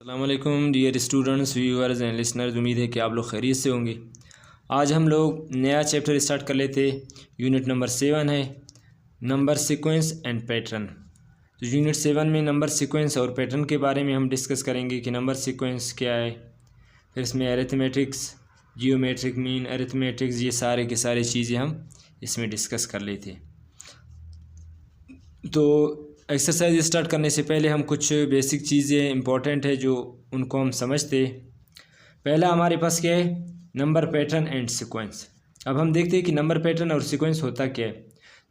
अस्सलाम वालेकुम dear students, viewers and listeners. उम्मीद है कि आप लोग खैरियत से होंगे। आज हम लोग नया चैप्टर स्टार्ट कर लेते। यूनिट नंबर 7 है नंबर सीक्वेंस एंड पैटर्न। तो यूनिट 7 में नंबर सीक्वेंस और पैटर्न के बारे में हम डिस्कस करेंगे कि नंबर सीक्वेंस क्या है, फिर इसमें अरिथमेटिक्स, जियोमेट्रिक मीन, अरिथमेटिक्स, ये सारे के सारे चीज़ें हम इसमें डिस्कस कर लेते। तो एक्सरसाइज स्टार्ट करने से पहले हम कुछ बेसिक चीज़ें इंपॉर्टेंट है जो उनको हम समझते। पहला हमारे पास क्या है, नंबर पैटर्न एंड सीक्वेंस। अब हम देखते हैं कि नंबर पैटर्न और सीक्वेंस होता क्या है।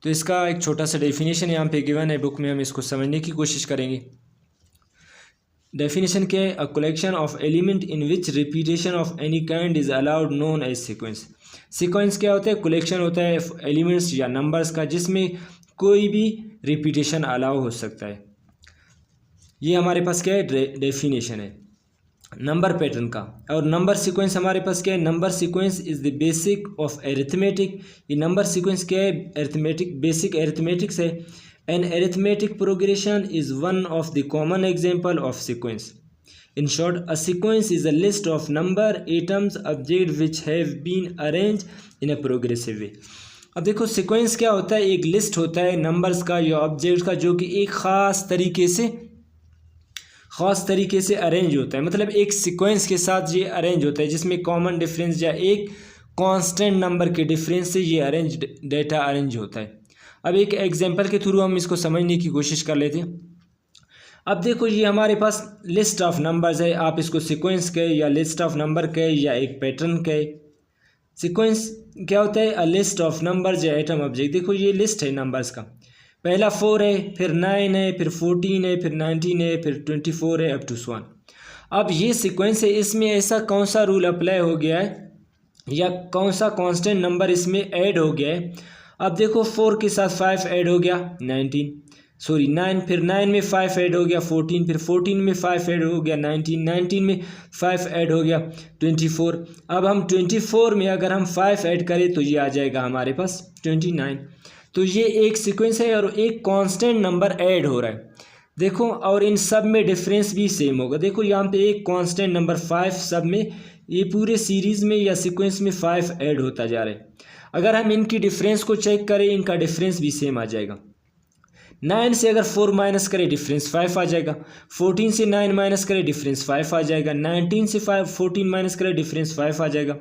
तो इसका एक छोटा सा डेफिनेशन यहाँ पे गिवन है बुक में, हम इसको समझने की कोशिश करेंगे। डेफिनेशन क्या है, a collection of element in which repetition of any kind is allowed known as sequence. Sequence क्या होता है, कलेक्शन होता है एलिमेंट्स या नंबर्स का जिसमें कोई भी रिपीटेशन अलाउ हो सकता है। ये हमारे पास क्या है, डेफिनेशन है नंबर पैटर्न का। और नंबर सीक्वेंस हमारे पास क्या है, number sequence is the basic of arithmetic. ये नंबर सीक्वेंस क्या है, अरिथमेटिक, बेसिक अरिथमेटिक्स है। An arithmetic progression is one of the common example of sequence. In short, a sequence is a list of number atoms object which have been arrange in a progressive way. अब देखो sequence क्या होता है, एक list होता है numbers का या ऑब्जेक्ट्स का जो कि एक ख़ास तरीके से अरेंज होता है। मतलब एक सीक्वेंस के साथ ये अरेंज होता है जिसमें कॉमन डिफरेंस या एक कांस्टेंट नंबर के डिफरेंस से ये डेटा अरेंज होता है। अब एक एग्जांपल के थ्रू हम इसको समझने की कोशिश कर लेते हैं। अब देखो ये हमारे पास लिस्ट ऑफ नंबर्स है, आप इसको सीक्वेंस कहे या लिस्ट ऑफ नंबर कहे या एक पैटर्न कहे। सीक्वेंस क्या होता है, अ लिस्ट ऑफ नंबर्स या एटम ऑब्जेक्ट। देखो ये लिस्ट है नंबर्स का, पहला 4 है, फिर 9 है, फिर 14 है, फिर 19 है, फिर 24 है, अप टू 1। अब ये सीक्वेंस है, इसमें ऐसा कौन सा रूल अप्लाई हो गया है या कौन सा कांस्टेंट नंबर इसमें ऐड हो गया है। अब देखो 4 के साथ 5 ऐड हो गया 9, फिर 9 में 5 ऐड हो गया 14, फिर 14 में 5 ऐड हो गया 19 में 5 ऐड हो गया 24। अब हम 24 में अगर हम 5 ऐड करें तो ये आ जाएगा हमारे पास 29। तो ये एक सीक्वेंस है और एक कांस्टेंट नंबर ऐड हो रहा है। देखो और इन सब में डिफरेंस भी सेम होगा। देखो यहाँ पे एक कांस्टेंट नंबर 5, सब में ये पूरे सीरीज़ में या सीक्वेंस में 5 ऐड होता जा रहा है। अगर हम इनकी डिफरेंस को चेक करें, इनका डिफरेंस भी सेम आ जाएगा। 9 से अगर 4 माइनस करें डिफरेंस 5 आ जाएगा, 14 से 9 माइनस करें डिफरेंस 5 आ जाएगा, 19 से 14 माइनस करें डिफरेंस 5 आ जाएगा,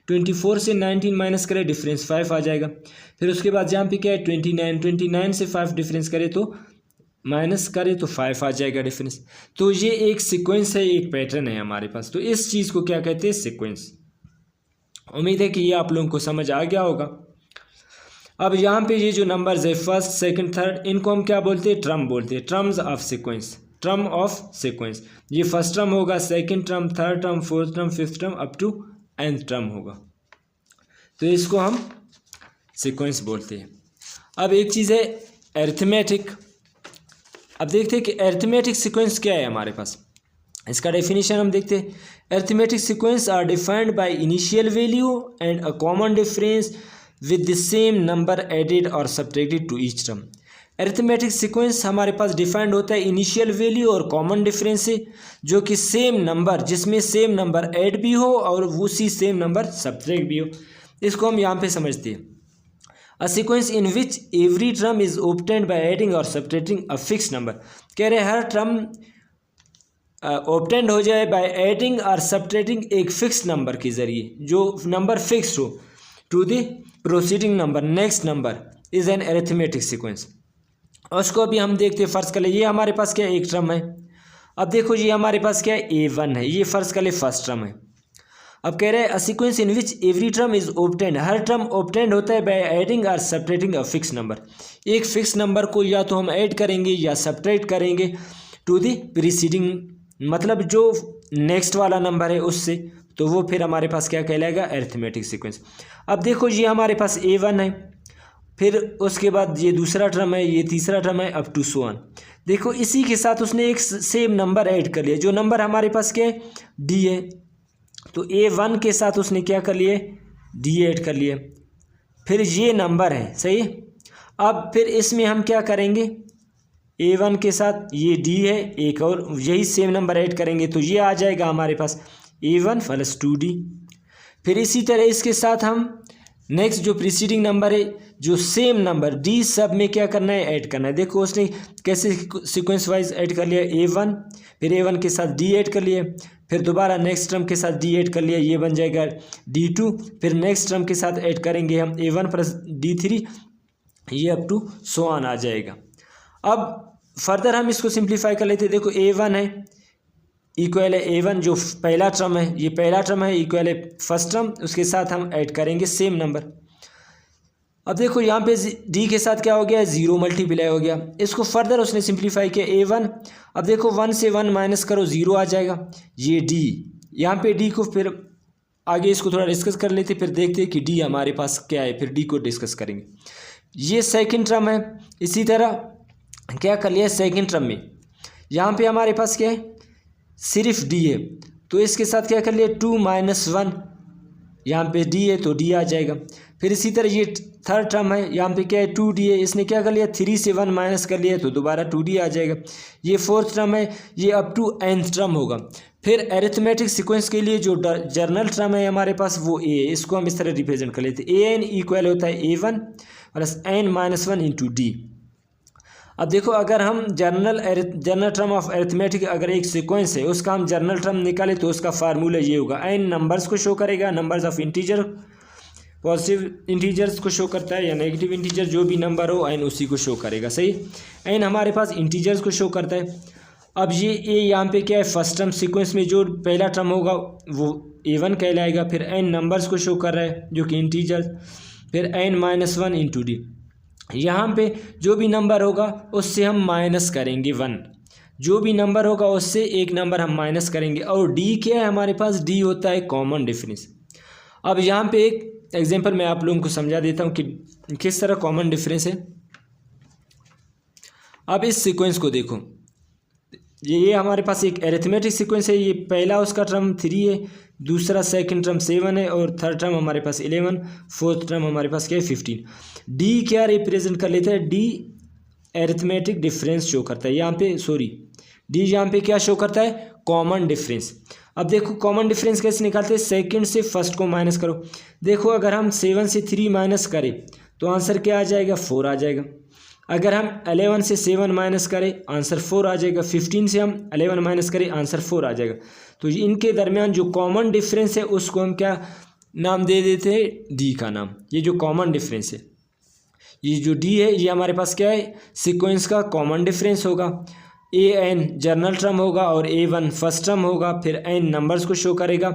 24 से 19 माइनस करें डिफरेंस 5 आ जाएगा। फिर उसके बाद यहाँ पे क्या है 29 से 5 डिफरेंस करें तो माइनस करें तो 5 आ जाएगा डिफरेंस। तो ये एक सीक्वेंस है, एक पैटर्न है हमारे पास। तो इस चीज़ को क्या कहते हैं, सीक्वेंस। उम्मीद है कि ये आप लोगों को समझ आ गया होगा। अब यहाँ पे ये जो नंबर्स है फर्स्ट, सेकंड, थर्ड, इनको हम क्या बोलते हैं, ट्रम बोलते हैं, terms of sequence, term of sequence. ये फर्स्ट टर्म होगा, second term, third term, fourth term, fifth term, up to nth term होगा। तो इसको हम सीक्वेंस बोलते हैं। अब एक चीज़ है अरिथमेटिक। अब देखते हैं कि अरिथमेटिक सीक्वेंस क्या है हमारे पास। इसका डेफिनेशन हम देखते हैं। Arithmetic sequence are defined by initial value and a common difference with the same number added or subtracted to each term। Arithmetic sequence हमारे पास डिफाइंड होता है इनिशियल वैल्यू और कॉमन डिफरेंस से, जो कि सेम नंबर, जिसमें सेम नंबर ऐड भी हो और उसी सेम नंबर सब्ट्रैक्ट भी हो। इसको हम यहाँ पे समझते हैं। A sequence in which every term is obtained by adding और सब्ट्रैक्टिंग अ फिक्स नंबर। कह रहे हर टर्म ऑब्टेन्ड हो जाए बाय एडिंग और सब्ट्रैक्टिंग एक फिक्स नंबर के जरिए, जो नंबर फिक्स हो, to the proceeding number, next number, is an arithmetic sequence. उसको अभी हम देखते हैं। फर्स्ट कर ले, ये हमारे पास क्या एक टर्म है। अब देखो ये हमारे पास क्या है, A1 है, ये फर्स्ट कर ले फर्स्ट टर्म है। अब कह रहे हैं a sequence in which every term is obtained, her term obtained होता है बाय एडिंग और सब्ट्रैक्टिंग अ फिक्स नंबर। एक फिक्स नंबर को या तो हम ऐड करेंगे या सब्ट्रैक्ट करेंगे टू द प्रीसीडिंग, मतलब जो नेक्स्ट वाला नंबर है उससे, तो वो फिर हमारे पास क्या कहलाएगा, अरिथमेटिक सीक्वेंस। अब देखो ये हमारे पास A1 है, फिर उसके बाद ये दूसरा टर्म है, ये तीसरा टर्म है, अप टू 1। देखो इसी के साथ उसने एक सेम नंबर ऐड कर लिया, जो नंबर हमारे पास क्या है, D है। तो A1 के साथ उसने क्या कर लिए, D ऐड कर लिए। फिर ये नंबर है, सही। अब फिर इसमें हम क्या करेंगे, A1 के साथ ये D है एक और यही सेम नंबर ऐड करेंगे तो ये आ जाएगा हमारे पास A1 प्लस 2D। फिर इसी तरह इसके साथ हम नेक्स्ट जो प्रीसीडिंग नंबर है जो सेम नंबर D सब में क्या करना है ऐड करना है। देखो उसने कैसे सीक्वेंस वाइज ऐड कर लिया A1, फिर A1 के साथ D ऐड कर लिया, फिर दोबारा नेक्स्ट टर्म के साथ D ऐड कर लिया, ये बन जाएगा D2। फिर नेक्स्ट टर्म के साथ ऐड करेंगे हम A1 प्लस D3, ये अप टू सो ऑन आ जाएगा। अब फर्दर हम इसको सिंप्लीफाई कर लेते हैं। देखो A1 है इक्वल है A1 जो पहला टर्म है, ये पहला टर्म है इक्वल है फर्स्ट टर्म, उसके साथ हम ऐड करेंगे सेम नंबर। अब देखो यहाँ पे D के साथ क्या हो गया, 0 मल्टीप्लाई हो गया। इसको फर्दर उसने सिंप्लीफाई किया A1। अब देखो 1 से 1 माइनस करो 0 आ जाएगा, ये D। यहाँ पे D को फिर आगे इसको थोड़ा डिस्कस कर लेते, फिर देखते हैं कि D हमारे पास क्या है, फिर D को डिस्कस करेंगे। ये सेकेंड टर्म है। इसी तरह क्या कर लिया सेकेंड टर्म में, यहाँ पे हमारे पास क्या है सिर्फ D है, तो इसके साथ क्या कर लिया 2 माइनस 1, यहाँ पे D है तो D आ जाएगा। फिर इसी तरह ये थर्ड टर्म है, यहाँ पे क्या है 2D है, इसने क्या कर लिया 3 से 1 माइनस कर लिया तो दोबारा 2D आ जाएगा। ये फोर्थ टर्म है, ये अप टू nth टर्म होगा। फिर एरिथमेटिक सीक्वेंस के लिए जो जर्नल टर्म है हमारे पास वो A है, इसको हम इस तरह रिप्रेजेंट कर लेते हैं। an इक्वल होता है A1 plus n minus 1 into D। अब देखो अगर हम जर्नल टर्म ऑफ अरिथमेटिक अगर एक सीक्वेंस है उसका हम जर्नल टर्म निकाले तो उसका फार्मूला ये होगा, n नंबर्स को शो करेगा, numbers of integer, positive integers को शो करता है या नेगेटिव इंटीजर जो भी नंबर हो n उसी को शो करेगा। सही, n हमारे पास इंटीजर्स को शो करता है। अब ये a यहाँ पे क्या है फर्स्ट टर्म सीक्वेंस में जो पहला टर्म होगा वो A1 कहलाएगा। फिर n नंबर्स को शो कर रहा है जो कि इंटीजर, फिर n माइनस 1 इंटू D। यहाँ पे जो भी नंबर होगा उससे हम माइनस करेंगे 1, जो भी नंबर होगा उससे एक नंबर हम माइनस करेंगे। और D क्या है हमारे पास, D होता है कॉमन डिफरेंस। अब यहाँ पे एक एग्जांपल मैं आप लोगों को समझा देता हूँ कि किस तरह कॉमन डिफरेंस है। अब इस सीक्वेंस को देखो, ये हमारे पास एक एरिथमेटिक सीक्वेंस है। ये पहला उसका टर्म 3 है, दूसरा सेकंड टर्म 7 है और थर्ड टर्म हमारे पास 11, फोर्थ टर्म हमारे पास क्या है 15। डी क्या रिप्रेजेंट कर लेता है, डी एरिथमेटिक डिफरेंस शो करता है यहाँ पे, डी यहाँ पे क्या शो करता है कॉमन डिफरेंस। अब देखो कॉमन डिफरेंस कैसे निकालते हैं, सेकंड से फर्स्ट को माइनस करो। देखो अगर हम 7 से 3 माइनस करें तो आंसर क्या आ जाएगा 4 आ जाएगा। अगर हम 11 से 7 माइनस करें आंसर 4 आ जाएगा। 15 से हम 11 माइनस करें आंसर 4 आ जाएगा। तो इनके दरमियान जो कॉमन डिफरेंस है उसको हम क्या नाम दे देते हैं, डी का नाम। ये जो कॉमन डिफरेंस है, ये जो डी है ये हमारे पास क्या है सीक्वेंस का कॉमन डिफरेंस होगा। an जर्नल टर्म होगा और a1 फर्स्ट टर्म होगा, फिर n नंबर्स को शो करेगा।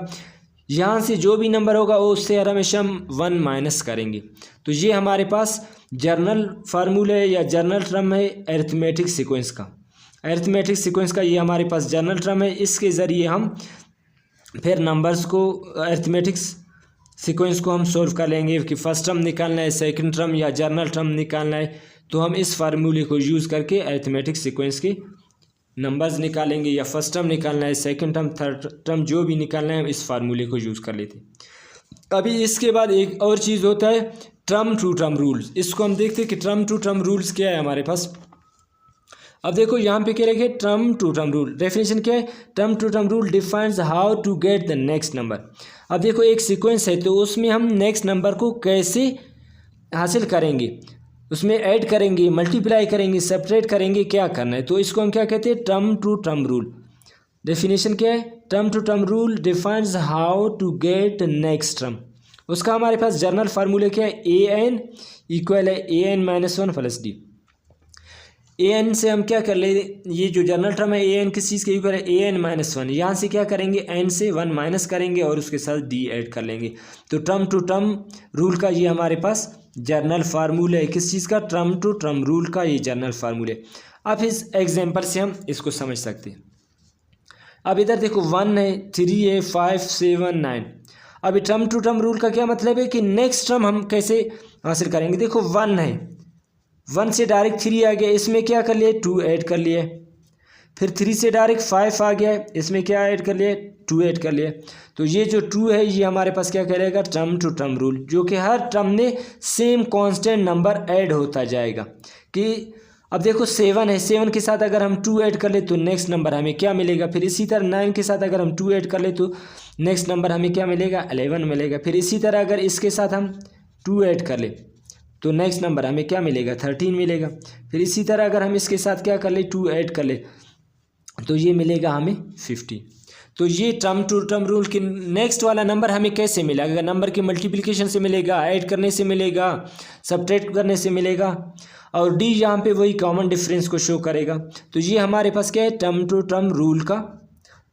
यहाँ से जो भी नंबर होगा वो उससे हमेशा हम 1 माइनस करेंगे। तो ये हमारे पास जर्नल फार्मूला है या जर्नल टर्म है अरिथमेटिक सीक्वेंस का। अरिथमेटिक सीक्वेंस का ये हमारे पास जर्नल टर्म है। इसके ज़रिए हम फिर नंबर्स को अरिथमेटिक सीक्वेंस को हम सॉल्व कर लेंगे कि फर्स्ट टर्म निकालना है, सेकंड टर्म या जर्नल टर्म निकालना है, तो हम इस फार्मूले को यूज़ करके अरिथमेटिक सीक्वेंस के नंबर्स निकालेंगे, या फर्स्ट टर्म निकालना है, सेकंड टर्म, थर्ड टर्म जो भी निकालना है हम इस फार्मूले को यूज़ कर लेते हैं। अभी इसके बाद एक और चीज़ होता है टर्म टू टर्म रूल्स। इसको हम देखते हैं कि टर्म टू टर्म रूल्स क्या है हमारे पास। अब देखो यहाँ पे क्या रखे term to term rule, definition क्या है, term to term rule defines how to get the next number. अब देखो एक सीक्वेंस है तो उसमें हम नेक्स्ट नंबर को कैसे हासिल करेंगे, उसमें ऐड करेंगे, मल्टीप्लाई करेंगे, सेपरेट करेंगे, क्या करना है, तो इसको हम क्या कहते हैं term to term rule. Definition क्या है, term to term rule defines how to get next term. उसका हमारे पास जर्नल फार्मूले क्या है, ए एन इक्वल है an minus 1 plus D. an से हम क्या कर ले, ये जो जर्नल टर्म है an किस चीज़ के इक्वल है an माइनस 1, यहाँ से क्या करेंगे n से 1 माइनस करेंगे और उसके साथ d ऐड कर लेंगे। तो टर्म टू टर्म रूल का ये हमारे पास जर्नल फार्मूला है, किस चीज़ का, टर्म टू टर्म रूल का ये जर्नल फार्मूला। अब इस एग्जाम्पल से हम इसको समझ सकते हैं। अब इधर देखो 1 है, 3 है, 5, 7, 9। अभी टर्म टू टर्म रूल का क्या मतलब है कि नेक्स्ट टर्म हम कैसे हासिल करेंगे। देखो 1 है, 1 से डायरेक्ट 3 आ गया, इसमें क्या कर लिए 2 ऐड कर लिए। फिर 3 से डायरेक्ट 5 आ गया, इसमें क्या ऐड कर लिए 2 ऐड कर लिए। तो ये जो 2 है ये हमारे पास क्या करेगा टर्म टू टर्म रूल, जो कि हर टर्म में सेम कांस्टेंट नंबर ऐड होता जाएगा। कि अब देखो 7 है, 7 के साथ अगर हम 2 ऐड कर ले तो नेक्स्ट नंबर हमें क्या मिलेगा। फिर इसी तरह 9 के साथ अगर हम 2 ऐड कर ले तो नेक्स्ट नंबर हमें क्या मिलेगा, 11 मिलेगा। फिर इसी तरह अगर इसके साथ हम 2 ऐड कर ले तो नेक्स्ट नंबर हमें क्या मिलेगा, 13 मिलेगा। फिर इसी तरह अगर हम इसके साथ क्या कर ले, 2 ऐड कर ले तो ये मिलेगा हमें 15। तो ये टर्म टू टर्म रूल के नेक्स्ट वाला नंबर हमें कैसे मिलेगा, नंबर के मल्टीप्लिकेशन से मिलेगा, ऐड करने से मिलेगा, सब्ट्रैक्ट करने से मिलेगा, और डी यहाँ पे वही कॉमन डिफरेंस को शो करेगा। तो ये हमारे पास क्या है, टर्म टू टर्म रूल का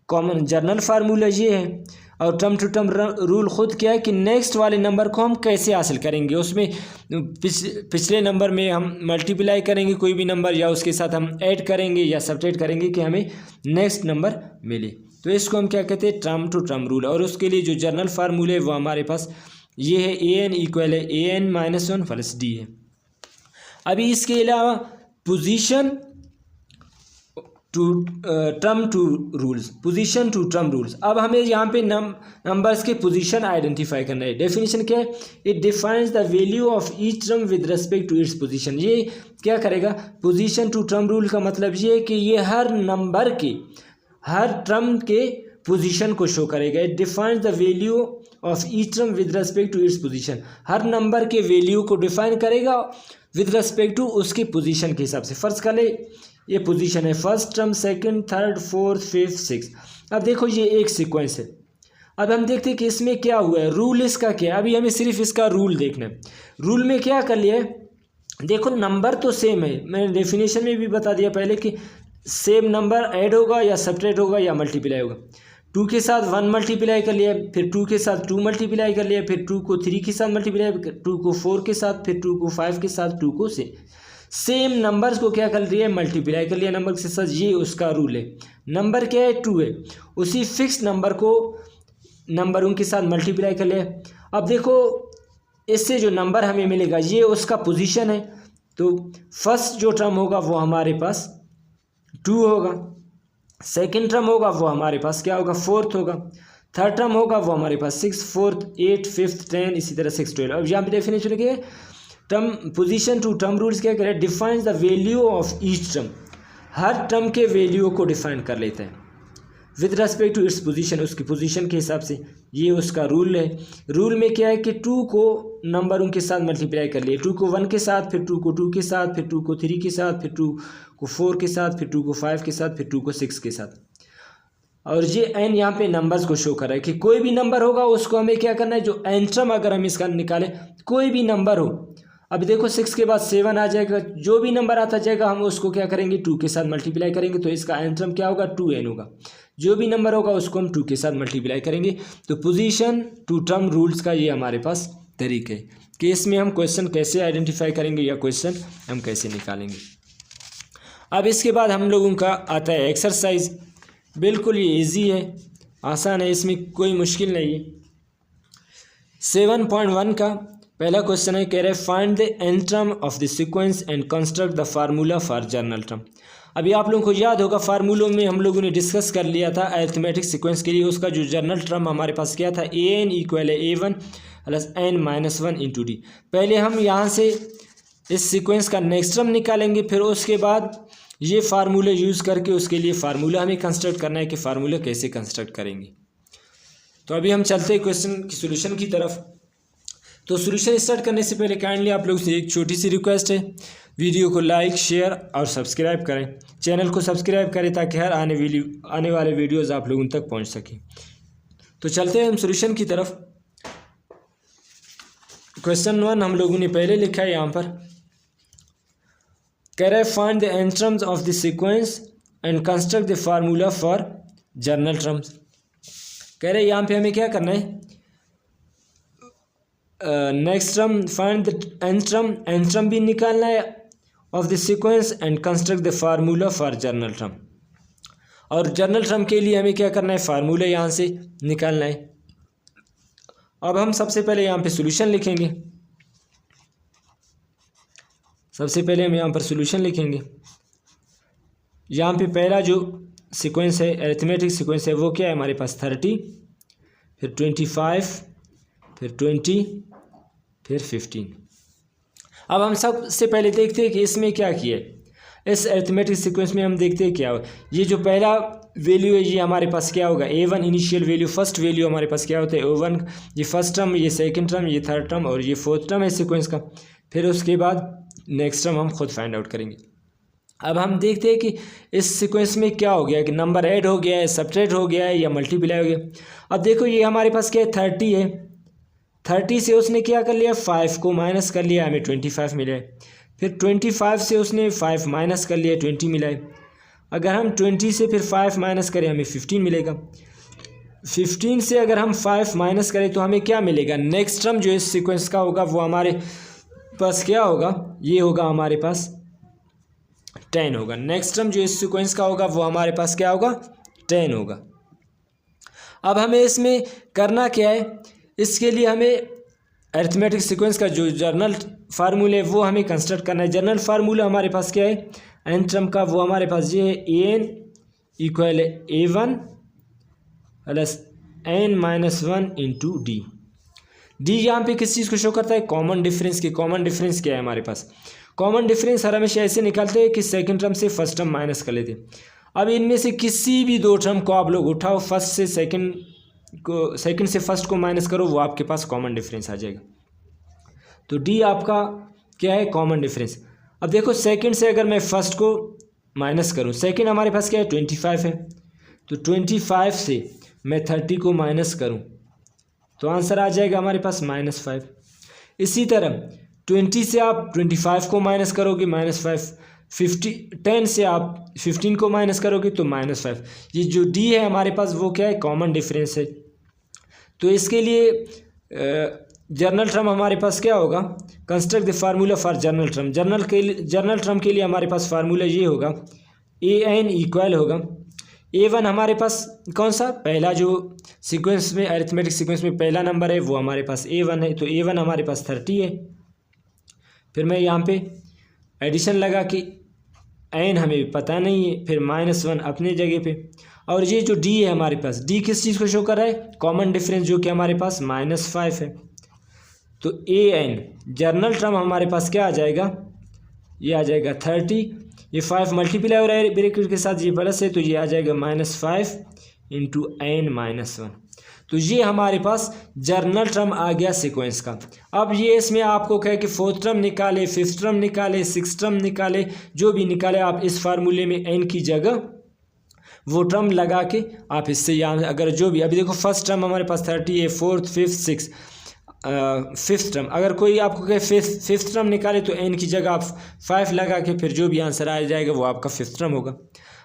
कॉमन जनरल फार्मूला ये है। और टर्म टू टर्म रूल खुद क्या है कि नेक्स्ट वाले नंबर को हम कैसे हासिल करेंगे, उसमें पिछले नंबर में हम मल्टीप्लाई करेंगे कोई भी नंबर, या उसके साथ हम ऐड करेंगे या सब्ट्रैक्ट करेंगे कि हमें नेक्स्ट नंबर मिले। तो इसको हम क्या कहते हैं, टर्म टू टर्म रूल। और उसके लिए जो जनरल फार्मूले है वो हमारे पास ये है, an इक्वल है an-1 प्लस डी है। अभी इसके अलावा position to term to rules, position to term rules. अब हमें यहाँ पे नंबर्स के पोजीशन आइडेंटिफाई करना है। डेफिनेशन क्या है, it defines the value of each term with respect to its position. ये क्या करेगा, पोजीशन टू टर्म रूल का मतलब ये है कि ये हर नंबर के हर टर्म के पोजीशन को शो करेगा। It defines the value of each term with respect to its position, हर नंबर के वैल्यू को डिफाइन करेगा विद रिस्पेक्ट टू उसके पोजीशन के हिसाब से। फर्ज कर ले ये पोजीशन है, first term, second, third, fourth, fifth, six. अब देखो ये एक सीक्वेंस है। अब हम देखते हैं कि इसमें क्या हुआ है, रूल इसका क्या है। अभी हमें सिर्फ इसका रूल देखना है। रूल में क्या कर लिया है, देखो नंबर तो सेम है, मैंने डेफिनेशन में भी बता दिया पहले कि सेम नंबर ऐड होगा या सब्ट्रैक्ट होगा या मल्टीप्लाई होगा। 2 के साथ 1 मल्टीप्लाई कर लिया, फिर 2 के साथ 2 मल्टीप्लाई कर लिया, फिर 2 को 3 के साथ मल्टीप्लाई, 2 को 4 के साथ, फिर 2 को 5 के साथ, 2 को सेम नंबर्स को क्या कर रही है, मल्टीप्लाई कर लिया नंबर के साथ। ये उसका रूल है। नंबर क्या है, 2 है, उसी फिक्स नंबर को नंबर उनके साथ मल्टीप्लाई कर लिया। अब देखो इससे जो नंबर हमें मिलेगा ये उसका पोजीशन है। तो फर्स्ट जो टर्म होगा वो हमारे पास 2 होगा, सेकेंड टर्म होगा वो हमारे पास क्या होगा, 4th होगा, थर्ड टर्म होगा वो हमारे पास 6, 4th, 8, 5th, 10, इसी तरह 6, 12। अब यहाँ पे डेफिनेशन क्या है, term position to term rules क्या करें, defines the value of each term, हर टर्म के वैल्यू को डिफाइन कर लेता है with respect to its position, उसकी पोजीशन के हिसाब से। ये उसका रूल है। रूल में क्या है कि 2 को नंबर उनके साथ मल्टीप्लाई कर लिए, 2 को 1 के साथ, फिर 2 को 2 के साथ, फिर 2 को 3 के साथ, फिर 2 को 4 के साथ, फिर 2 को 5 के साथ, फिर 2 को 6 के साथ। और ये n यहाँ पे नंबर्स को शो कर रहा है कि कोई भी नंबर होगा उसको हमें क्या करना है, जो एन टर्म अगर हम इसका निकालें, कोई भी नंबर हो। अब देखो 6 के बाद 7 आ जाएगा, जो भी नंबर आता जाएगा हम उसको क्या करेंगे, 2 के साथ मल्टीप्लाई करेंगे, तो इसका एन टर्म क्या होगा, 2n होगा। जो भी नंबर होगा उसको हम 2 के साथ मल्टीप्लाई करेंगे। तो पोजीशन टू टर्म रूल्स का ये हमारे पास तरीका है कि इसमें हम क्वेश्चन कैसे आइडेंटिफाई करेंगे या क्वेश्चन हम कैसे निकालेंगे। अब इसके बाद हम लोगों का आता है एक्सरसाइज। बिल्कुल ये ईजी है, आसान है, इसमें कोई मुश्किल नहीं है। 7.1 का पहला क्वेश्चन है, कह रहे find the n term of the sequence and construct the formula for general term. अभी आप लोगों को याद होगा फार्मूलों में हम लोगों ने डिस्कस कर लिया था अरिथमेटिक सीक्वेंस के लिए, उसका जो जनरल टर्म हमारे पास क्या था, an इक्वल है a1 plus n-1 into D. पहले हम यहाँ से इस सीक्वेंस का नेक्स्ट टर्म निकालेंगे, फिर उसके बाद ये फार्मूले यूज़ करके उसके लिए फार्मूला हमें कंस्ट्रक्ट करना है कि फार्मूला कैसे कंस्ट्रक्ट करेंगे। तो अभी हम चलते हैं क्वेश्चन की सोल्यूशन की तरफ। तो सोल्यूशन स्टार्ट करने से पहले काइंडली आप लोग से एक छोटी सी रिक्वेस्ट है, वीडियो को लाइक, शेयर और सब्सक्राइब करें, चैनल को सब्सक्राइब करें ताकि हर आने वाले वीडियोज़ आप लोगों तक पहुंच सकें। तो चलते हैं हम सोल्यूशन की तरफ। क्वेश्चन 1 हम लोगों ने पहले लिखा है यहाँ पर, कह रहा है find the n terms of the sequence and construct the formula for general terms. कह रहे हैं यहाँ पे हमें क्या करना है, next term find the n term भी निकालना है of the sequence and construct the formula for general term. और जनरल टर्म के लिए हमें क्या करना है, फार्मूला यहाँ से निकालना है। अब हम सबसे पहले यहाँ पे सॉल्यूशन लिखेंगे। सबसे पहले हम यहाँ पर सॉल्यूशन लिखेंगे। यहाँ पे पहला जो सीक्वेंस है, अरिथमेटिक सीक्वेंस है, वो क्या है हमारे पास, 30, फिर 25, फिर 20, फिर 15। अब हम सबसे पहले देखते हैं कि इसमें क्या किया है। इस अरिथमेटिक सीक्वेंस में हम देखते हैं क्या हो, ये जो पहला वैल्यू है ये हमारे पास क्या होगा A1 initial value, first value हमारे पास क्या होता है A1, ये फर्स्ट टर्म, ये सेकंड टर्म, ये थर्ड टर्म और ये फोर्थ टर्म है सीक्वेंस का। फिर उसके बाद नेक्स्ट टर्म हम खुद फाइंड आउट करेंगे। अब हम देखते हैं कि इस सीक्वेंस में क्या हो गया कि नंबर ऐड हो गया है, सब्ट्रैक्ट हो गया है या मल्टीप्लाई हो गया। अब देखो ये हमारे पास क्या है 30 है, 30 से उसने क्या कर लिया 5 को माइनस कर लिया, हमें 25 मिला है। फिर 25 से उसने 5 माइनस कर लिया, 20 मिला है। अगर हम 20 से फिर 5 माइनस करें हमें 15 मिलेगा। 15 से अगर हम 5 माइनस करें तो हमें क्या मिलेगा, नेक्स्ट टर्म जो इस सीक्वेंस का होगा वो हमारे पास क्या होगा, ये होगा हमारे पास 10 होगा। नेक्स्ट टर्म जो इस सीक्वेंस का होगा वो हमारे पास क्या होगा 10 होगा। अब हमें इसमें करना क्या है, इसके लिए हमें अरिथमेटिक सीक्वेंस का जो जर्नल फार्मूला है वो हमें कंस्ट्रक्ट करना है। जर्नल फार्मूला हमारे पास क्या है एन टर्म का, वो हमारे पास ये है an इक्वल है A1 plus n-1 into D. D यहाँ पे किस चीज़ को शो करता है, कॉमन डिफरेंस की। कॉमन डिफरेंस क्या है हमारे पास, कॉमन डिफरेंस हर हमेशा ऐसे निकालते हैं कि सेकंड टर्म से फर्स्ट टर्म माइनस कर लेते हैं। अब इनमें से किसी भी दो टर्म को आप लोग उठाओ, फर्स्ट से सेकंड को, सेकंड से फर्स्ट को माइनस करो, वो आपके पास कॉमन डिफरेंस आ जाएगा। तो डी आपका क्या है कॉमन डिफरेंस। अब देखो सेकंड से अगर मैं फर्स्ट को माइनस करूं, सेकंड हमारे पास क्या है 25 है, तो 25 से मैं 30 को माइनस करूं तो आंसर आ जाएगा हमारे पास -5। इसी तरह 20 से आप 25 को माइनस करोगे -5, 10 से आप 15 को माइनस करोगे तो -5। ये जो डी है हमारे पास वो क्या है कॉमन डिफरेंस है। तो इसके लिए जर्नल टर्म हमारे पास क्या होगा, construct the formula for journal term. Journal term के लिए हमारे पास फार्मूला ये होगा an इक्वल होगा A1 हमारे पास कौन सा, पहला जो सीक्वेंस में अरिथमेटिक सीक्वेंस में पहला नंबर है वो हमारे पास A1 है, तो A1 हमारे पास 30 है। फिर मैं यहाँ पे एडिशन लगा कि n हमें पता नहीं है, फिर -1 अपने जगह पे, और ये जो d है हमारे पास, d किस चीज़ को शो कर रहा है, कॉमन डिफरेंस, जो कि हमारे पास -5 है। तो an जर्नल टर्म हमारे पास क्या आ जाएगा, ये आ जाएगा 30, ये 5 मल्टीप्लाई हो रहा है ब्रैकेट के साथ, ये प्लस है तो ये आ जाएगा -5 इंटू n-1। तो ये हमारे पास जर्नल टर्म आ गया सीक्वेंस का। अब ये इसमें आपको कहे कि फोर्थ टर्म निकाले, फिफ्थ टर्म निकाले, सिक्स टर्म निकाले, जो भी निकाले आप इस फार्मूले में n की जगह वो टर्म लगा के आप इससे यहाँ अगर जो भी, अभी देखो फर्स्ट टर्म हमारे पास 30 है, fourth fifth six fifth term, अगर कोई आपको कहे फिफ्थ टर्म निकाले तो n की जगह आप 5 लगा के फिर जो भी आंसर आ जाएगा वो आपका फिफ्थ टर्म होगा।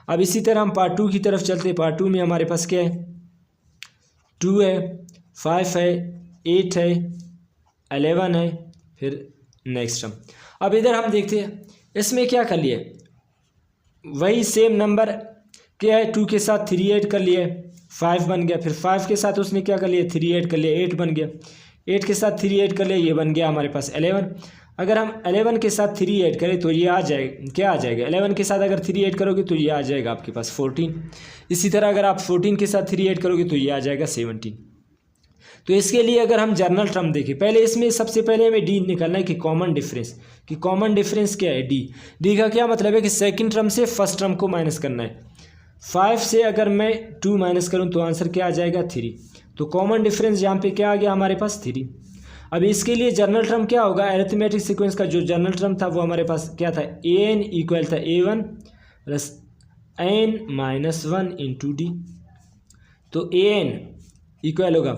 अब इसी तरह हम पार्ट 2 की तरफ चलते हैं। पार्ट 2 में हमारे पास क्या है, 2 है, 5 है, 8 है, 11 है, फिर नेक्स्ट टर्म। अब इधर हम देखते हैं इसमें क्या कर लिए, वही सेम नंबर क्या है 2 के साथ 3 ऐड कर लिए, 5 बन गया। फिर 5 के साथ उसने क्या कर लिया 3 ऐड कर लिया, 8 बन गया। 8 के साथ 3 ऐड कर लिया, ये बन गया हमारे पास 11। अगर हम 11 के साथ 3 ऐड करें तो ये आ जाएगा, क्या आ जाएगा, 11 के साथ अगर 3 ऐड करोगे तो ये आ जाएगा आपके पास 14। इसी तरह अगर आप 14 के साथ 3 ऐड करोगे तो ये आ जाएगा 17। तो इसके लिए अगर हम जर्नल टर्म देखें, पहले इसमें सबसे पहले हमें डी निकालना है कि कॉमन डिफरेंस, कि कॉमन डिफरेंस क्या है डी। डी का क्या मतलब है कि सेकंड टर्म से फर्स्ट टर्म को माइनस करना है। 5 से अगर मैं 2 माइनस करूं तो आंसर क्या आ जाएगा 3। तो कॉमन डिफरेंस यहाँ पे क्या आ गया हमारे पास 3। अब इसके लिए जर्नल टर्म क्या होगा, अरिथमेटिक सीक्वेंस का जो जर्नल टर्म था वो हमारे पास क्या था, an इक्वल था A1 plus n-1 into D. तो an इक्वल होगा,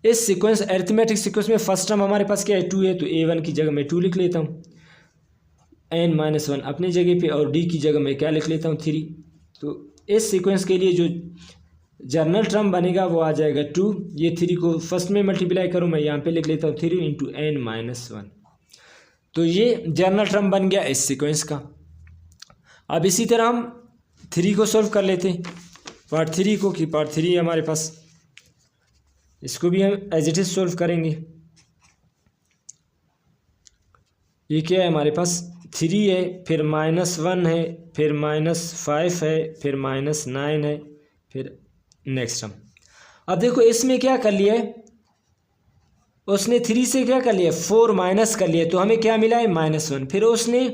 इस सीक्वेंस अरिथमेटिक सीक्वेंस में फर्स्ट टर्म हमारे पास क्या है 2 है, तो A1 की जगह मैं 2 लिख लेता हूँ, n-1 अपनी जगह पे और d की जगह मैं क्या लिख लेता हूँ 3। तो इस सीक्वेंस के लिए जो जर्नल टर्म बनेगा वो आ जाएगा 2, ये 3 को फर्स्ट में मल्टीप्लाई करूँ मैं यहाँ पे लिख लेता हूँ 3 इंटू n-1। तो ये जर्नल टर्म बन गया इस सीक्वेंस का। अब इसी तरह हम 3 को सॉल्व कर लेते हैं, पार्ट 3 को, कि पार्ट 3 हमारे पास, इसको भी हम एज इट इज सॉल्व करेंगे। ये क्या है हमारे पास 3 है, फिर -1 है, फिर -5 है, फिर -9 है, फिर नेक्स्ट टर्म। अब देखो इसमें क्या कर लिया है, उसने 3 से क्या कर लिया 4 माइनस कर लिया, तो हमें क्या मिला है -1। फिर उसने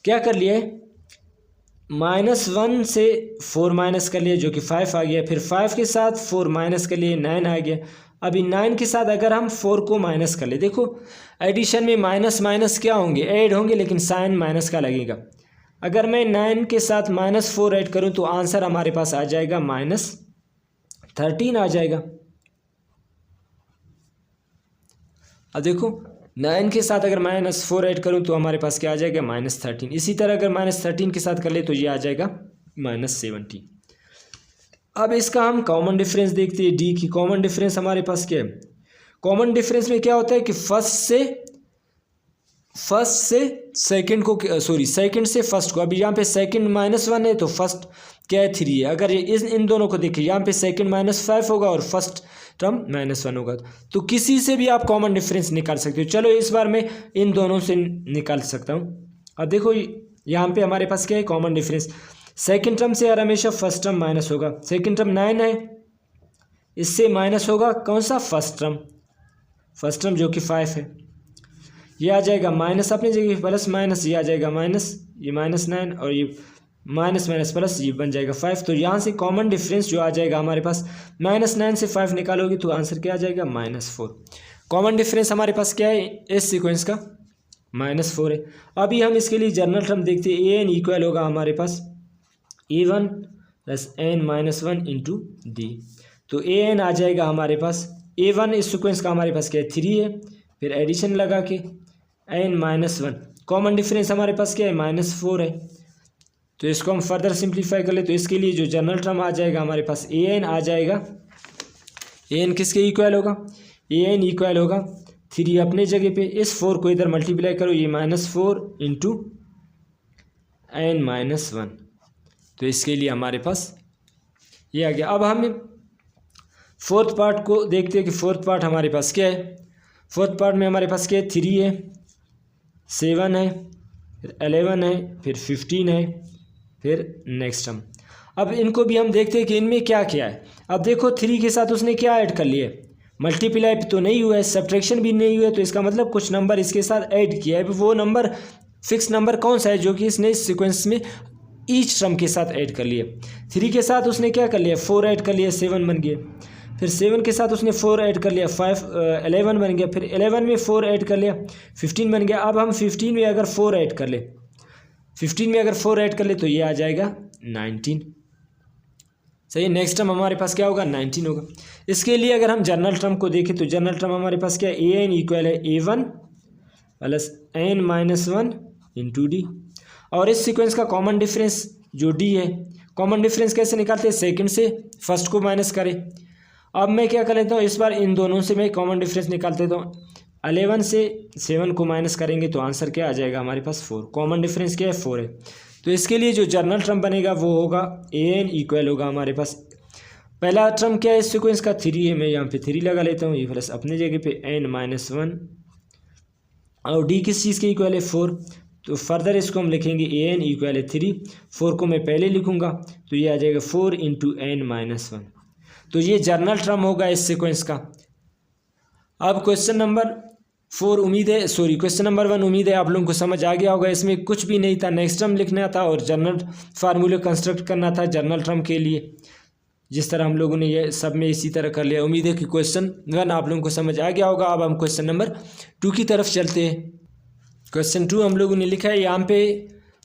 क्या कर लिया है, -1 से 4 माइनस कर लिया जो कि 5 आ गया, फिर 5 के साथ 4 माइनस कर लिए 9 आ गया। अभी 9 के साथ अगर हम 4 को माइनस कर ले, देखो एडिशन में माइनस माइनस क्या होंगे, ऐड होंगे, लेकिन साइन माइनस का लगेगा। अगर मैं 9 के साथ -4 ऐड करूं तो आंसर हमारे पास आ जाएगा -13 आ जाएगा। अब देखो 9 के साथ अगर -4 ऐड करूं तो हमारे पास क्या आ जाएगा, -13। इसी तरह अगर -13 के साथ कर ले तो ये आ जाएगा -17। अब इसका हम कॉमन डिफरेंस देखते हैं। डी की कॉमन डिफरेंस हमारे पास क्या है, कॉमन डिफरेंस में क्या होता है कि फर्स्ट से सेकंड को, सेकंड से फर्स्ट को। अभी यहाँ पे सेकंड -1 है तो फर्स्ट क्या है, 3 है। अगर ये इन दोनों को देखिए, यहाँ पे सेकंड -5 होगा और फर्स्ट टर्म -1 होगा, तो किसी से भी आप कॉमन डिफरेंस निकाल सकते हो। चलो इस बार मैं इन दोनों से निकाल सकता हूँ। अब देखो यहाँ पे हमारे पास क्या है, कॉमन डिफरेंस। सेकंड टर्म से यार हमेशा फर्स्ट टर्म माइनस होगा। सेकंड टर्म 9 है, इससे माइनस होगा कौन सा, फर्स्ट टर्म जो कि 5 है। ये आ जाएगा माइनस अपनी जगह, प्लस माइनस, ये आ जाएगा माइनस, ये -9 और ये माइनस माइनस प्लस, ये बन जाएगा 5। तो यहाँ से कॉमन डिफरेंस जो आ जाएगा हमारे पास, -9 से 5 निकालोगे तो आंसर क्या आ जाएगा, -4। कॉमन डिफरेंस हमारे पास क्या है इस सीक्वेंस का, -4 है। अभी हम इसके लिए जनरल टर्म देखते हैं। an इक्वल होगा हमारे पास a1 + n-1 इंटू डी। तो an आ जाएगा हमारे पास, a1 इस सीक्वेंस का हमारे पास क्या है, 3 है, फिर एडिशन लगा के n-1, कॉमन डिफरेंस हमारे पास क्या है, -4 है। तो इसको हम फर्दर सिंप्लीफाई कर ले तो इसके लिए जो जनरल टर्म आ जाएगा हमारे पास, an आ जाएगा। an किसके इक्वल होगा, an इक्वल होगा 3 अपने जगह पे, इस 4 को इधर मल्टीप्लाई करो, ये -4 इंटू n-1। तो इसके लिए हमारे पास ये आ गया। अब हम फोर्थ पार्ट को देखते हैं कि फोर्थ पार्ट हमारे पास क्या है। फोर्थ पार्ट में हमारे पास क्या है, 3 है, 7 है, फिर 11 है, फिर 15 है, फिर नेक्स्ट टर्म। अब इनको भी हम देखते हैं कि इनमें क्या क्या है। अब देखो 3 के साथ उसने क्या ऐड कर लिया, मल्टीप्लाई तो नहीं हुआ है, सब्ट्रैक्शन भी नहीं हुआ है, तो इसका मतलब कुछ नंबर इसके साथ ऐड किया है। वो नंबर फिक्स नंबर कौन सा है जो कि इसने इस सीक्वेंस में ईच टर्म के साथ ऐड कर लिया। 3 के साथ उसने क्या कर लिया, 4 ऐड कर लिया, 7 बन गया। फिर 7 के साथ उसने 4 ऐड कर लिया, 11 बन गया। फिर 11 में 4 ऐड कर लिया, 15 बन गया। अब हम 15 में अगर 4 ऐड कर ले, 15 में अगर 4 ऐड कर ले तो ये आ जाएगा 19। सही, नेक्स्ट टर्म हमारे पास क्या होगा, 19 होगा। इसके लिए अगर हम जनरल टर्म को देखें तो जनरल टर्म हमारे पास क्या है, an इक्वल है a1 + n-1 इंटू डी। और इस सीक्वेंस का कॉमन डिफरेंस जो डी है, कॉमन डिफरेंस कैसे निकालते हैं, सेकंड से फर्स्ट को माइनस करें। अब मैं क्या कर लेता हूँ, इस बार इन दोनों से मैं कॉमन डिफरेंस निकाल देता हूँ। 11 से 7 को माइनस करेंगे तो आंसर क्या आ जाएगा हमारे पास, 4। कॉमन डिफरेंस क्या है, 4 है। तो इसके लिए जो जनरल टर्म बनेगा वो होगा an इक्वल होगा हमारे पास, पहला टर्म क्या है इस सीक्वेंस का, 3 है, मैं यहाँ पे 3 लगा लेता हूँ, ये प्लस अपने जगह पे n-1 और d किस चीज़ के इक्वल है, 4। तो फर्दर इसको हम लिखेंगे an इक्वल है 3, 4 को मैं पहले लिखूँगा तो ये आ जाएगा 4 इंटू n-1। तो ये जनरल टर्म होगा इस सीक्वेंस का। अब क्वेश्चन नंबर 1 उम्मीद है आप लोगों को समझ आ गया होगा। इसमें कुछ भी नहीं था, नेक्स्ट टर्म लिखना था और जनरल फार्मूले कंस्ट्रक्ट करना था जनरल टर्म के लिए, जिस तरह हम लोगों ने ये सब में इसी तरह कर लिया। उम्मीद है कि क्वेश्चन 1 आप लोगों को समझ आ गया होगा। अब हम क्वेश्चन नंबर 2 की तरफ चलते हैं। क्वेश्चन 2 हम लोगों ने लिखा है, यहाँ पे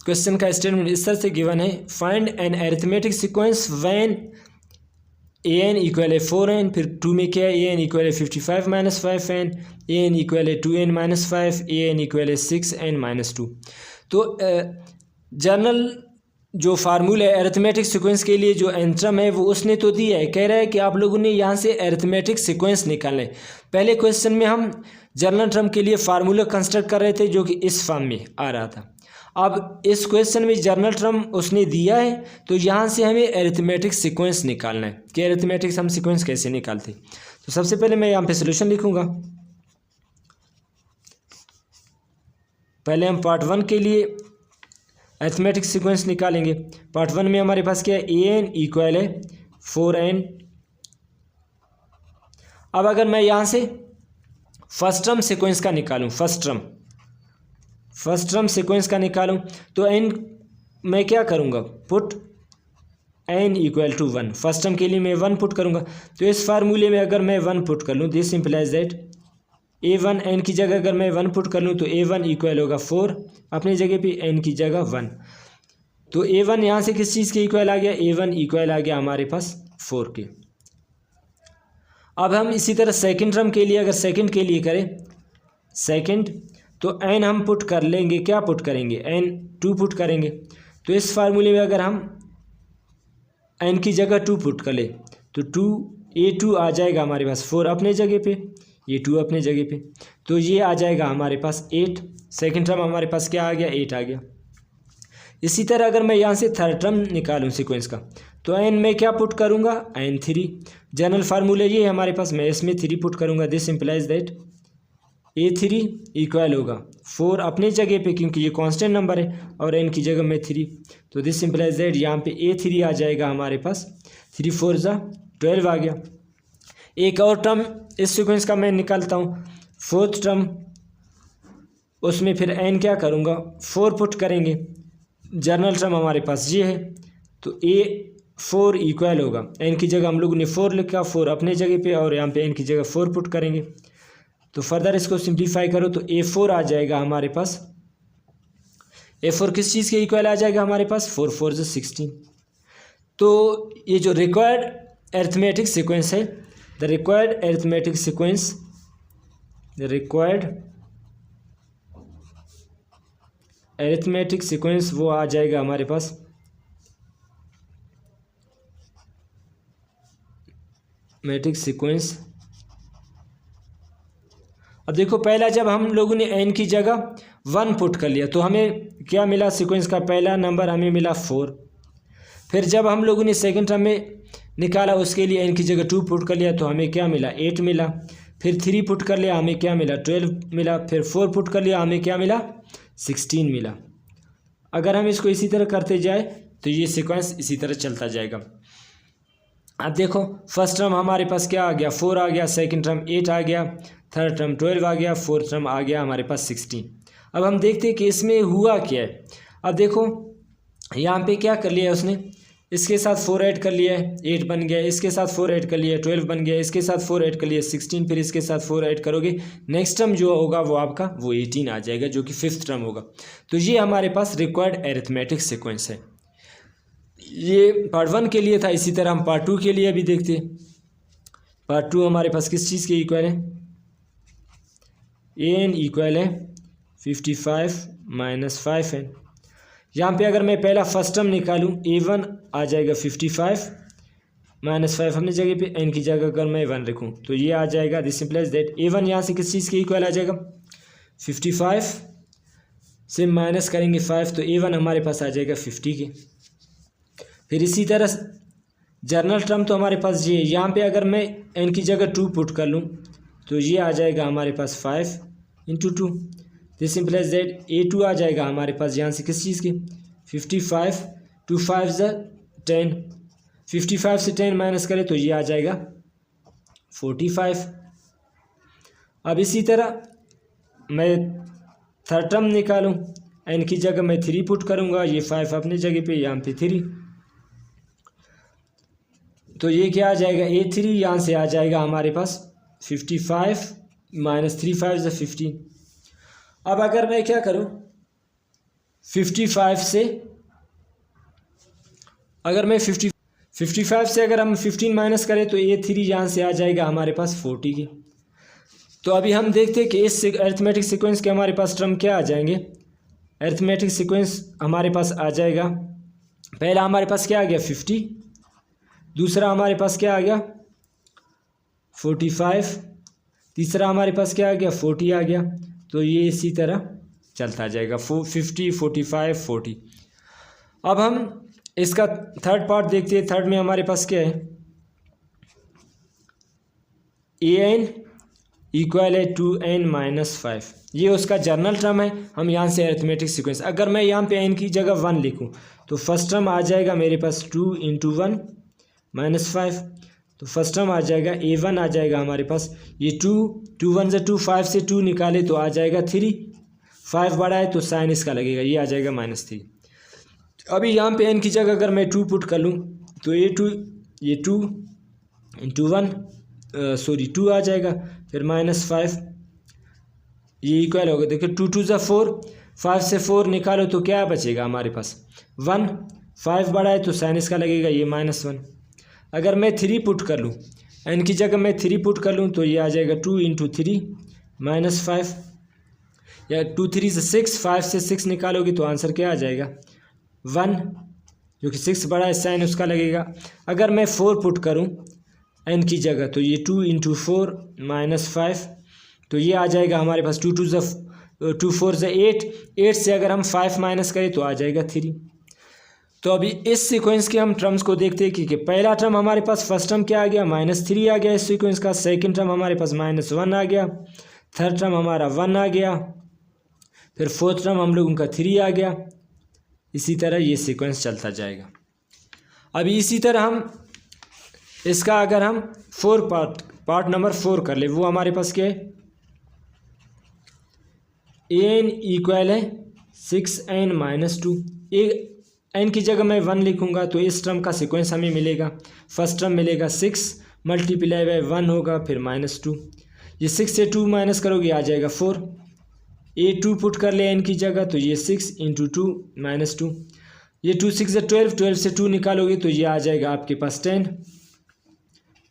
क्वेश्चन का स्टेटमेंट इस तरह से गिवन है, find an arithmetic sequence when an equal है 4n, फिर 2 में क्या है, an इक्वल है 55 - 5n, an इक्वल है 2n - 5, an इक्वल है 6n - 2। तो जनरल जो फार्मूला है अरिथमेटिक सीक्वेंस के लिए जो एंट्रम है वो उसने तो दिया है, कह रहा है कि आप लोगों ने यहाँ से अरिथमेटिक सीक्वेंस निकालना है। पहले क्वेश्चन में हम जनरल टर्म के लिए फार्मूला कंस्ट्रक्ट कर रहे थे जो कि इस फॉर्म में आ रहा था। अब इस क्वेश्चन में जनरल टर्म उसने दिया है तो यहाँ से हमें अरिथमेटिक सीक्वेंस निकालना है कि अरिथमेटिक हम सीक्वेंस कैसे निकालते। तो सबसे पहले मैं यहाँ पे सोल्यूशन लिखूँगा। पहले हम पार्ट 1 के लिए अरिथमेटिक सीक्वेंस निकालेंगे। पार्ट 1 में हमारे पास क्या है, an इक्वल है 4n। अब अगर मैं यहाँ से फर्स्ट टर्म सीक्वेंस का निकालूँ, first term first term sequence का निकालूं तो n मैं क्या करूँगा, पुट n इक्वल टू 1। फर्स्ट टर्म के लिए मैं 1 पुट करूँगा। तो इस फार्मूले में अगर मैं 1 पुट कर लूँ, this implies that a1 n की जगह अगर मैं 1 पुट कर लूँ तो a1 इक्वल होगा 4, अपनी जगह पे n की जगह 1। तो a1 यहाँ से किस चीज़ के इक्वल आ गया, a1 इक्वल आ गया हमारे पास 4 के। अब हम इसी तरह सेकंड टर्म के लिए अगर सेकंड के लिए करें सेकंड, तो n हम पुट कर लेंगे, क्या पुट करेंगे, n 2 पुट करेंगे। तो इस फार्मूले में अगर हम n की जगह 2 पुट कर ले तो a2 आ जाएगा हमारे पास 4 अपने जगह पे, a2 अपने जगह पे, तो ये आ जाएगा हमारे पास 8। सेकंड टर्म हमारे पास क्या आ गया, 8 आ गया। इसी तरह अगर मैं यहाँ से थर्ड टर्म निकालूँ सीक्वेंस का तो n में क्या पुट करूँगा, n3। जनरल फार्मूले ये है हमारे पास, मैं इसमें 3 पुट करूँगा। This implies that a3 equal होगा 4 अपने जगह पे, क्योंकि ये कांस्टेंट नंबर है, और n की जगह में 3। तो दिस इम्प्लाइज दैट यहाँ पे a3 आ जाएगा हमारे पास 3 4 जा 12 आ गया। एक और टर्म इस सीक्वेंस का मैं निकालता हूँ, फोर्थ टर्म, उसमें फिर n क्या करूँगा, 4 पुट करेंगे। जनरल टर्म हमारे पास ये है, तो a4 इक्वल होगा, n की जगह हम लोगों ने 4 लिखा, 4 अपने जगह पे, और यहाँ पे n की जगह 4 पुट करेंगे। तो फर्दर इसको सिंप्लीफाई करो तो a4 आ जाएगा हमारे पास, a4 किस चीज़ के इक्वल आ जाएगा हमारे पास, 4 4 जो 16। तो ये जो रिक्वायर्ड अरिथमेटिक सीक्वेंस है, the required arithmetic sequence, the required arithmetic sequence वो आ जाएगा हमारे पास मैट्रिक सीक्वेंस। अब देखो पहला जब हम लोगों ने n की जगह 1 पुट कर लिया तो हमें क्या मिला, सीक्वेंस का पहला नंबर हमें मिला 4। फिर जब हम लोगों ने सेकंड टर्म में निकाला उसके लिए n की जगह 2 पुट कर लिया तो हमें क्या मिला, 8 मिला। फिर 3 पुट कर लिया हमें क्या मिला, 12 मिला। फिर 4 पुट कर लिया हमें क्या मिला, 16 मिला। अगर हम इसको इसी तरह करते जाए तो ये सीक्वेंस इसी तरह चलता जाएगा। अब देखो फर्स्ट टर्म हमारे पास क्या आ गया, 4 आ गया, सेकंड टर्म 8 आ गया, थर्ड टर्म 12 आ गया, फोर्थ टर्म आ गया हमारे पास 16। अब हम देखते हैं कि इसमें हुआ क्या है। अब देखो यहाँ पे क्या कर लिया है उसने, इसके साथ 4 ऐड कर लिया है, 8 बन गया, इसके साथ 4 ऐड कर लिया, 12 बन गया, इसके साथ 4 ऐड कर लिया, 16, फिर इसके साथ 4 ऐड करोगे, नेक्स्ट टर्म जो होगा वो आपका वो 18 आ जाएगा, जो कि फिफ्थ टर्म होगा। तो ये हमारे पास रिक्वायर्ड अरिथमेटिक सीक्वेंस है। ये पार्ट 1 के लिए था, इसी तरह हम पार्ट 2 के लिए भी देखते हैं। पार्ट 2 हमारे पास किस चीज़ के इक्वल है, an इक्वल है 55 - 5n। यहाँ पे अगर मैं पहला फर्स्ट टर्म निकालूँ a1 आ जाएगा 55 - 5 अपनी जगह पे, n की जगह अगर मैं 1 रखूँ तो ये आ जाएगा, दिस इम्प्लाइज दैट a1 यहाँ से किस चीज़ के इक्वल आ जाएगा, 55 से माइनस करेंगे 5 तो a1 हमारे पास आ जाएगा 50 के। फिर इसी तरह जर्नल टर्म तो हमारे पास ये, यहाँ पे अगर मैं n की जगह 2 पुट कर लूँ तो ये आ जाएगा हमारे पास 5 × 2, दिस इम्प्लाइज दैट a2 आ जाएगा हमारे पास यहाँ से किस चीज़ के, 55 2 5 10, 55 से 10 माइनस करें तो ये आ जाएगा 45। अब इसी तरह मैं थर्ड टर्म निकालूँ, n की जगह मैं 3 पुट करूँगा, ये 5 अपनी जगह पे, यहाँ पे 3, तो ये क्या आ जाएगा, a3 यहाँ से आ जाएगा हमारे पास 55 - 3 5 15। अब अगर मैं क्या करूँ 55 से, अगर मैं 55 से अगर हम 15 माइनस करें तो a3 यहाँ से आ जाएगा हमारे पास 40 के। तो अभी हम देखते हैं कि इस अरिथमेटिक सीक्वेंस के हमारे पास टर्म क्या आ जाएंगे। अरिथमेटिक सीक्वेंस हमारे पास आ जाएगा, पहला हमारे पास क्या आ गया 50, दूसरा हमारे पास क्या आ गया 45, तीसरा हमारे पास क्या आ गया 40 आ गया। तो ये इसी तरह चलता जाएगा 50 45 40। अब हम इसका थर्ड पार्ट देखते हैं। थर्ड में हमारे पास क्या है, an इक्वल है 2n - 5, ये उसका जर्नल टर्म है। हम यहाँ से अरिथमेटिक सीक्वेंस, अगर मैं यहाँ पे n की जगह 1 लिखूँ तो फर्स्ट टर्म आ जाएगा मेरे पास 2 × 1 - 5, तो फर्स्ट टर्म आ जाएगा a1 आ जाएगा हमारे पास, ये 2 1 से 2 5 से 2 निकाले तो आ जाएगा 3, 5 बड़ा है तो साइन इसका लगेगा, ये आ जाएगा -3। अभी यहाँ पे n की जगह अगर मैं 2 पुट कर लूँ तो ये 2 इंटू 2 आ जाएगा, फिर -5 ये इक्वल होगा। देखिए 2 2 ज़ा 4, 5 से 4 निकालो तो क्या बचेगा हमारे पास 1, 5 बड़ा है तो साइन इसका लगेगा, ये -1। अगर मैं 3 पुट कर लूँ, n की जगह मैं 3 पुट कर लूँ तो ये आ जाएगा 2 इंटू 3 -5, या 2 3 से 6, 5 से 6 निकालोगे तो आंसर क्या आ जाएगा 1, जो कि 6 बड़ा है साइन उसका लगेगा। अगर मैं 4 पुट करूँ n की जगह तो ये 2 इंटू 4 -5, तो ये आ जाएगा हमारे पास 2 4 ज़ा 8, 8 से अगर हम 5 माइनस करें तो आ जाएगा 3। तो अभी इस सीक्वेंस के हम टर्म्स को देखते हैं कि पहला टर्म हमारे पास, फर्स्ट टर्म क्या आ गया -3 आ गया इस सीक्वेंस का, सेकंड टर्म हमारे पास -1 आ गया, थर्ड टर्म हमारा 1 आ गया, फिर फोर्थ टर्म हम लोगों का 3 आ गया। इसी तरह ये सीक्वेंस चलता जाएगा। अभी इसी तरह हम इसका अगर हम पार्ट नंबर 4 कर ले, वो हमारे पास क्या है, n इक्वल है 6n - 2। n की जगह मैं 1 लिखूंगा तो इस टर्म का सीक्वेंस हमें मिलेगा। फर्स्ट टर्म मिलेगा 6 मल्टीप्लाई बाय 1 होगा, फिर -2, ये 6 से 2 माइनस करोगे आ जाएगा 4। ये 2 पुट कर ले n की जगह तो ये 6 इंटू 2 -2, ये 2 6 12, 12 से 2 निकालोगे तो ये आ जाएगा आपके पास 10।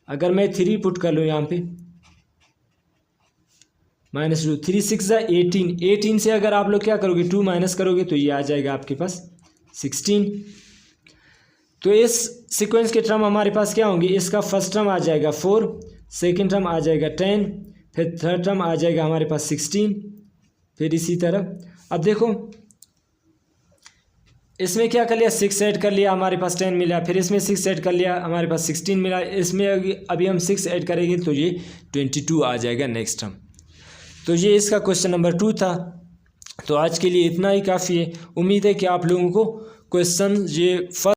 अगर मैं 3 पुट कर लूँ यहाँ पे -2, 3 6 ज़ा 18, 18 से अगर आप लोग क्या करोगे 2 माइनस करोगे तो ये आ जाएगा आपके पास 16। तो इस सीक्वेंस के टर्म हमारे पास क्या होंगे, इसका फर्स्ट टर्म आ जाएगा 4, सेकंड टर्म आ जाएगा 10, फिर थर्ड टर्म आ जाएगा हमारे पास 16, फिर इसी तरह। अब देखो इसमें क्या कर लिया, 6 ऐड कर लिया हमारे पास 10 मिला, फिर इसमें 6 ऐड कर लिया हमारे पास 16 मिला, इसमें अभी हम 6 ऐड करेंगे तो ये 22 आ जाएगा नेक्स्ट टर्म। तो ये इसका क्वेश्चन नंबर 2 था। तो आज के लिए इतना ही काफ़ी है। उम्मीद है कि आप लोगों को क्वेश्चन ये फर्स्ट